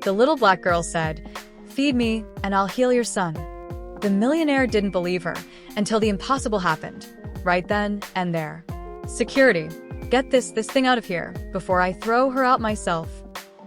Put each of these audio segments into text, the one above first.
The little black girl said, "Feed me, and I'll heal your son." The millionaire didn't believe her until the impossible happened, right then and there. "Security, get this thing out of here before I throw her out myself."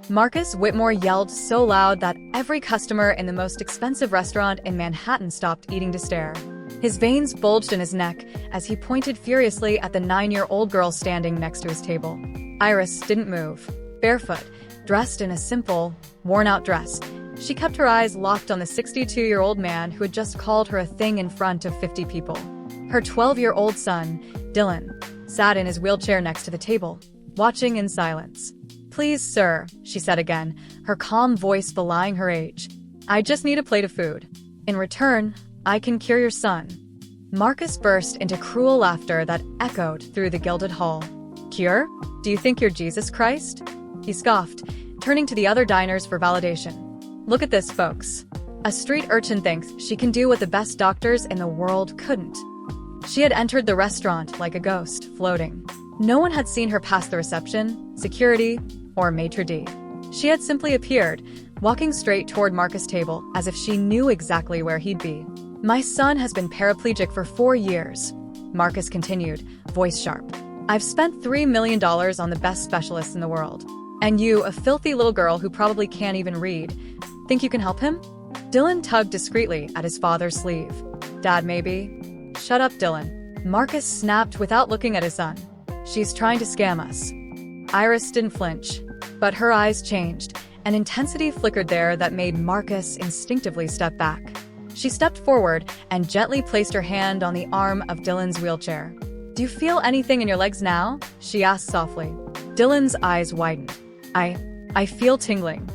Marcus Whitmore yelled so loud that every customer in the most expensive restaurant in Manhattan stopped eating to stare. His veins bulged in his neck as he pointed furiously at the 9-year-old girl standing next to his table. Iris didn't move. Barefoot, dressed in a simple, worn-out dress, she kept her eyes locked on the 62-year-old man who had just called her a thing in front of 50 people. Her 12-year-old son, Dylan, sat in his wheelchair next to the table, watching in silence. "Please, sir," she said again, her calm voice belying her age. "I just need a plate of food. In return, I can cure your son." Marcus burst into cruel laughter that echoed through the gilded hall. "Cure? Do you think you're Jesus Christ?" he scoffed, turning to the other diners for validation. "Look at this, folks. A street urchin thinks she can do what the best doctors in the world couldn't." She had entered the restaurant like a ghost, floating. No one had seen her pass the reception, security, or maitre d'. She had simply appeared, walking straight toward Marcus' table as if she knew exactly where he'd be. "My son has been paraplegic for 4 years," Marcus continued, voice sharp. "I've spent $3 million on the best specialists in the world. And you, a filthy little girl who probably can't even read, think you can help him?" Dylan tugged discreetly at his father's sleeve. "Dad, maybe?" "Shut up, Dylan," Marcus snapped without looking at his son. "She's trying to scam us." Iris didn't flinch, but her eyes changed. An intensity flickered there that made Marcus instinctively step back. She stepped forward and gently placed her hand on the arm of Dylan's wheelchair. "Do you feel anything in your legs now?" she asked softly. Dylan's eyes widened. I feel tingling."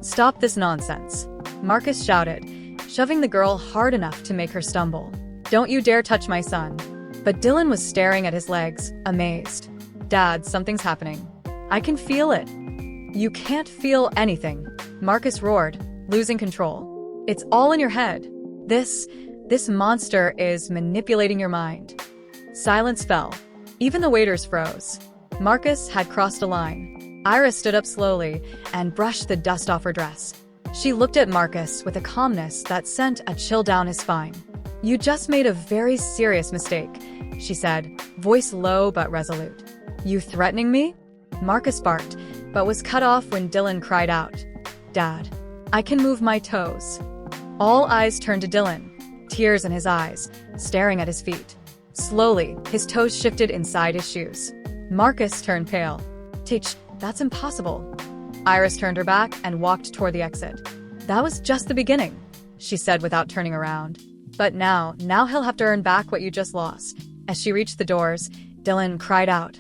"Stop this nonsense," Marcus shouted, shoving the girl hard enough to make her stumble. "Don't you dare touch my son." But Dylan was staring at his legs, amazed. "Dad, something's happening. I can feel it." "You can't feel anything," Marcus roared, losing control. "It's all in your head. This monster is manipulating your mind." Silence fell. Even the waiters froze. Marcus had crossed a line. Iris stood up slowly and brushed the dust off her dress. She looked at Marcus with a calmness that sent a chill down his spine. "You just made a very serious mistake," she said, voice low but resolute. "You threatening me?" Marcus barked, but was cut off when Dylan cried out, "Dad, I can move my toes." All eyes turned to Dylan, tears in his eyes, staring at his feet. Slowly, his toes shifted inside his shoes. Marcus turned pale. "Teach, that's impossible." Iris turned her back and walked toward the exit. "That was just the beginning," she said without turning around. "But now he'll have to earn back what you just lost." As she reached the doors, Dylan cried out,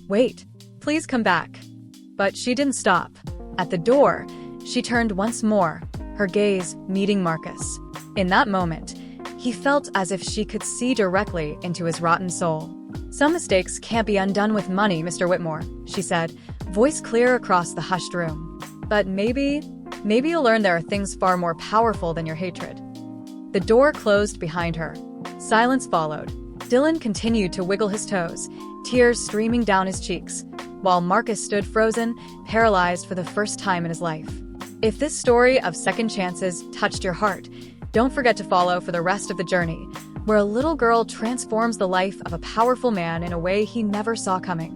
"Wait, please come back." But she didn't stop. At the door, she turned once more, her gaze meeting Marcus. In that moment, he felt as if she could see directly into his rotten soul. "Some mistakes can't be undone with money, Mr. Whitmore," she said, voice clear across the hushed room. "But maybe you'll learn there are things far more powerful than your hatred." The door closed behind her. Silence followed. Dylan continued to wiggle his toes, tears streaming down his cheeks, while Marcus stood frozen, paralyzed for the first time in his life. If this story of second chances touched your heart, don't forget to follow for the rest of the journey, where a little girl transforms the life of a powerful man in a way he never saw coming.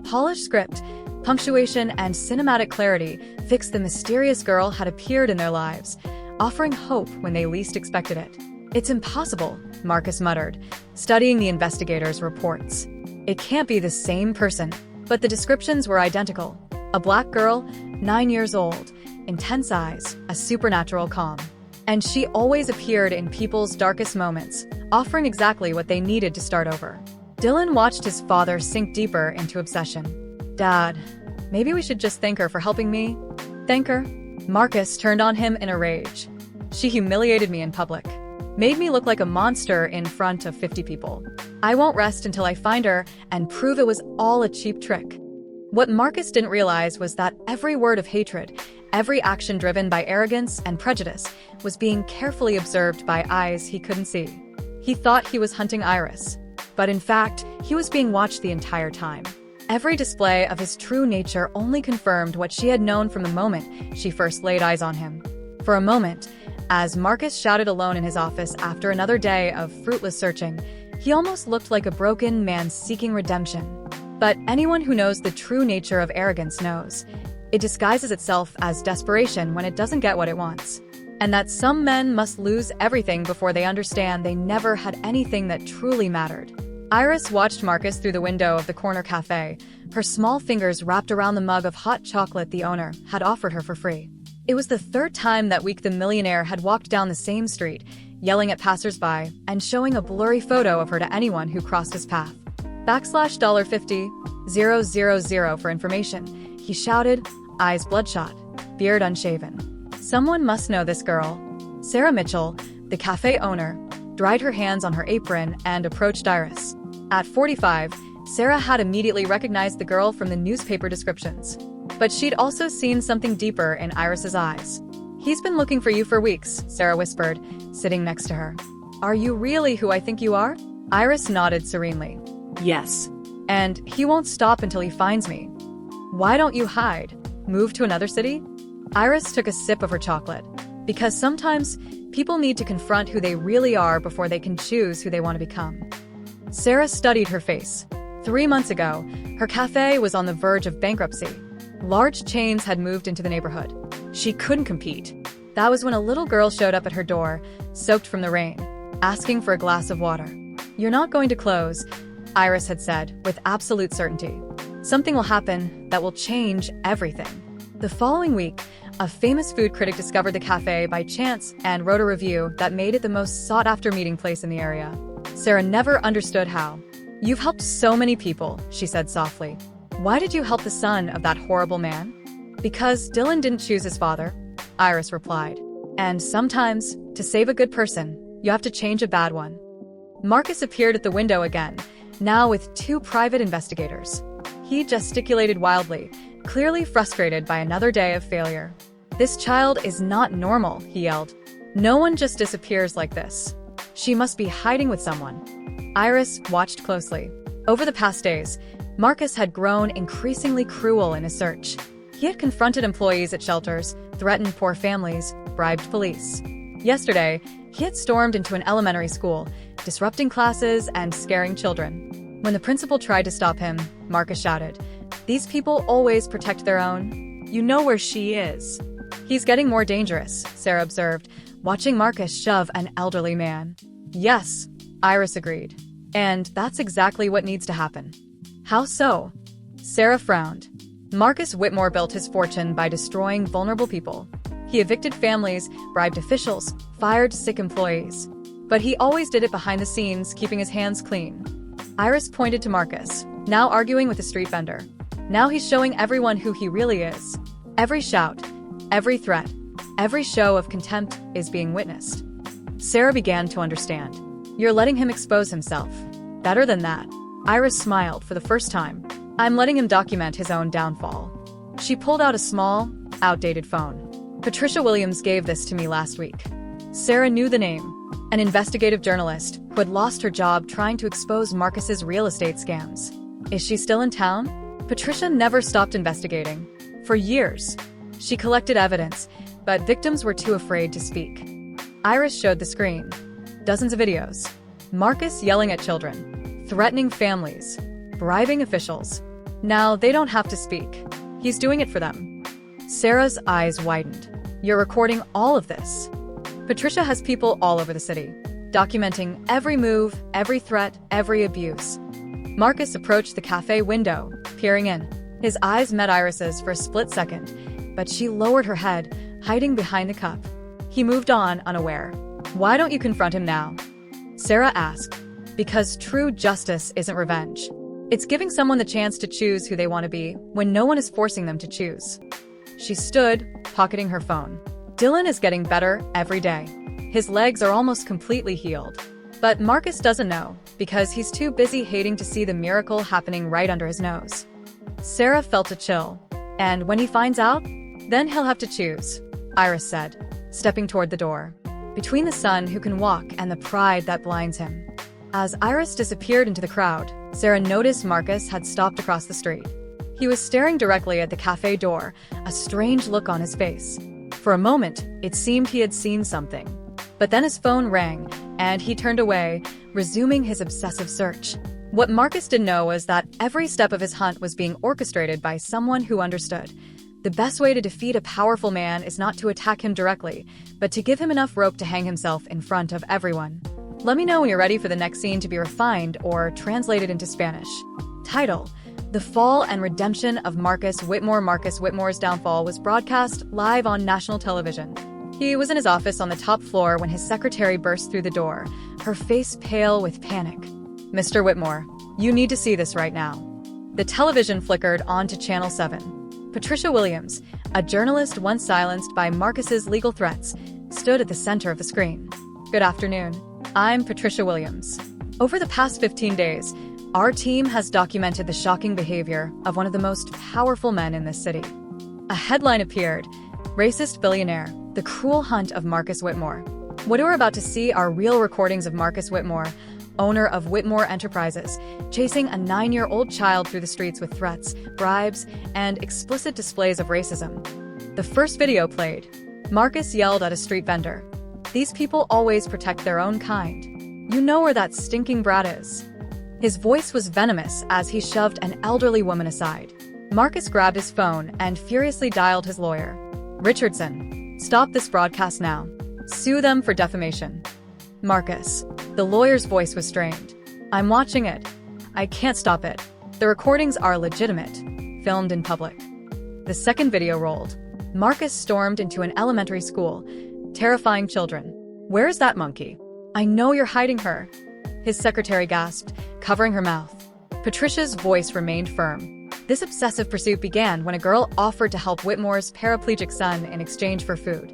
Polished script, punctuation, and cinematic clarity fixed the mysterious girl had appeared in their lives, offering hope when they least expected it. "It's impossible," Marcus muttered, studying the investigators' reports. "It can't be the same person." But the descriptions were identical. A black girl, 9 years old, intense eyes, a supernatural calm. And she always appeared in people's darkest moments, offering exactly what they needed to start over. Dylan watched his father sink deeper into obsession. "Dad, maybe we should just thank her for helping me." "Thank her?" Marcus turned on him in a rage. "She humiliated me in public. Made me look like a monster in front of 50 people. I won't rest until I find her and prove it was all a cheap trick." What Marcus didn't realize was that every word of hatred, every action driven by arrogance and prejudice, was being carefully observed by eyes he couldn't see. He thought he was hunting Iris, but in fact, he was being watched the entire time. Every display of his true nature only confirmed what she had known from the moment she first laid eyes on him. For a moment, as Marcus shouted alone in his office after another day of fruitless searching, he almost looked like a broken man seeking redemption. But anyone who knows the true nature of arrogance knows it disguises itself as desperation when it doesn't get what it wants. And that some men must lose everything before they understand they never had anything that truly mattered. Iris watched Marcus through the window of the corner cafe, her small fingers wrapped around the mug of hot chocolate the owner had offered her for free. It was the third time that week the millionaire had walked down the same street, yelling at passersby and showing a blurry photo of her to anyone who crossed his path. $50,000 for information, he shouted, eyes bloodshot, beard unshaven. Someone must know this girl. Sarah Mitchell, the cafe owner, dried her hands on her apron and approached Iris. At 45, Sarah had immediately recognized the girl from the newspaper descriptions. But she'd also seen something deeper in Iris's eyes. "He's been looking for you for weeks," Sarah whispered, sitting next to her. "Are you really who I think you are?" Iris nodded serenely. "Yes. And he won't stop until he finds me." "Why don't you hide? Move to another city?" Iris took a sip of her chocolate. Because sometimes people need to confront who they really are before they can choose who they want to become. Sarah studied her face. 3 months ago, her cafe was on the verge of bankruptcy. Large chains had moved into the neighborhood. She couldn't compete. That was when a little girl showed up at her door, soaked from the rain, asking for a glass of water. "You're not going to close," Iris had said, with absolute certainty. "Something will happen that will change everything." The following week, a famous food critic discovered the cafe by chance and wrote a review that made it the most sought-after meeting place in the area. Sarah never understood how. "You've helped so many people," she said softly. "Why did you help the son of that horrible man?" "Because Dylan didn't choose his father," Iris replied. "And sometimes, to save a good person, you have to change a bad one." Marcus appeared at the window again, now with 2 private investigators. He gesticulated wildly, clearly frustrated by another day of failure. "This child is not normal," he yelled. "No one just disappears like this. She must be hiding with someone." Iris watched closely. Over the past days, Marcus had grown increasingly cruel in his search. He had confronted employees at shelters, threatened poor families, bribed police. Yesterday, he had stormed into an elementary school, disrupting classes and scaring children. When the principal tried to stop him, Marcus shouted, "These people always protect their own. You know where she is." "He's getting more dangerous," Sarah observed, watching Marcus shove an elderly man. "Yes," Iris agreed. "And that's exactly what needs to happen." "How so?" Sarah frowned. Marcus Whitmore built his fortune by destroying vulnerable people. He evicted families, bribed officials, fired sick employees. But he always did it behind the scenes, keeping his hands clean. Iris pointed to Marcus, now arguing with a street vendor. Now he's showing everyone who he really is. Every shout, every threat, every show of contempt is being witnessed. Sarah began to understand. "You're letting him expose himself. Better than that." Iris smiled for the first time. "I'm letting him document his own downfall." She pulled out a small, outdated phone. "Patricia Williams gave this to me last week." Sarah knew the name, an investigative journalist who had lost her job trying to expose Marcus's real estate scams. Is she still in town? Patricia never stopped investigating. For years, she collected evidence, but victims were too afraid to speak. Iris showed the screen. Dozens of videos. Marcus yelling at children, threatening families, bribing officials. Now they don't have to speak. He's doing it for them. Sarah's eyes widened. "You're recording all of this?" Patricia has people all over the city, documenting every move, every threat, every abuse. Marcus approached the cafe window, peering in. His eyes met Iris's for a split second, but she lowered her head, hiding behind the cup. He moved on, unaware. "Why don't you confront him now?" Sarah asked. "Because true justice isn't revenge. It's giving someone the chance to choose who they want to be when no one is forcing them to choose." She stood, pocketing her phone. "Dylan is getting better every day. His legs are almost completely healed. But Marcus doesn't know, because he's too busy hating to see the miracle happening right under his nose." Sarah felt a chill. "And when he finds out, then he'll have to choose," Iris said, stepping toward the door. "Between the son who can walk and the pride that blinds him." As Iris disappeared into the crowd, Sarah noticed Marcus had stopped across the street. He was staring directly at the cafe door, a strange look on his face. For a moment, it seemed he had seen something. But then his phone rang, and he turned away, resuming his obsessive search. What Marcus didn't know was that every step of his hunt was being orchestrated by someone who understood. The best way to defeat a powerful man is not to attack him directly, but to give him enough rope to hang himself in front of everyone. Let me know when you're ready for the next scene to be refined or translated into Spanish. Title: The Fall and Redemption of Marcus Whitmore. Marcus Whitmore's downfall was broadcast live on national television. He was in his office on the top floor when his secretary burst through the door, her face pale with panic. "Mr. Whitmore, you need to see this right now." The television flickered onto Channel 7. Patricia Williams, a journalist once silenced by Marcus's legal threats, stood at the center of the screen. "Good afternoon. I'm Patricia Williams. Over the past 15 days, our team has documented the shocking behavior of one of the most powerful men in this city." A headline appeared: "Racist Billionaire, the cruel hunt of Marcus Whitmore." What we're about to see are real recordings of Marcus Whitmore, owner of Whitmore Enterprises, chasing a 9-year-old child through the streets with threats, bribes, and explicit displays of racism. The first video played. Marcus yelled at a street vendor, "These people always protect their own kind. You know where that stinking brat is." His voice was venomous as he shoved an elderly woman aside. Marcus grabbed his phone and furiously dialed his lawyer. "Richardson, stop this broadcast now. Sue them for defamation." "Marcus." The lawyer's voice was strained. "I'm watching it. I can't stop it. The recordings are legitimate, filmed in public." The second video rolled. Marcus stormed into an elementary school, terrifying children. "Where's that monkey? I know you're hiding her." His secretary gasped, covering her mouth. Patricia's voice remained firm. This obsessive pursuit began when a girl offered to help Whitmore's paraplegic son in exchange for food.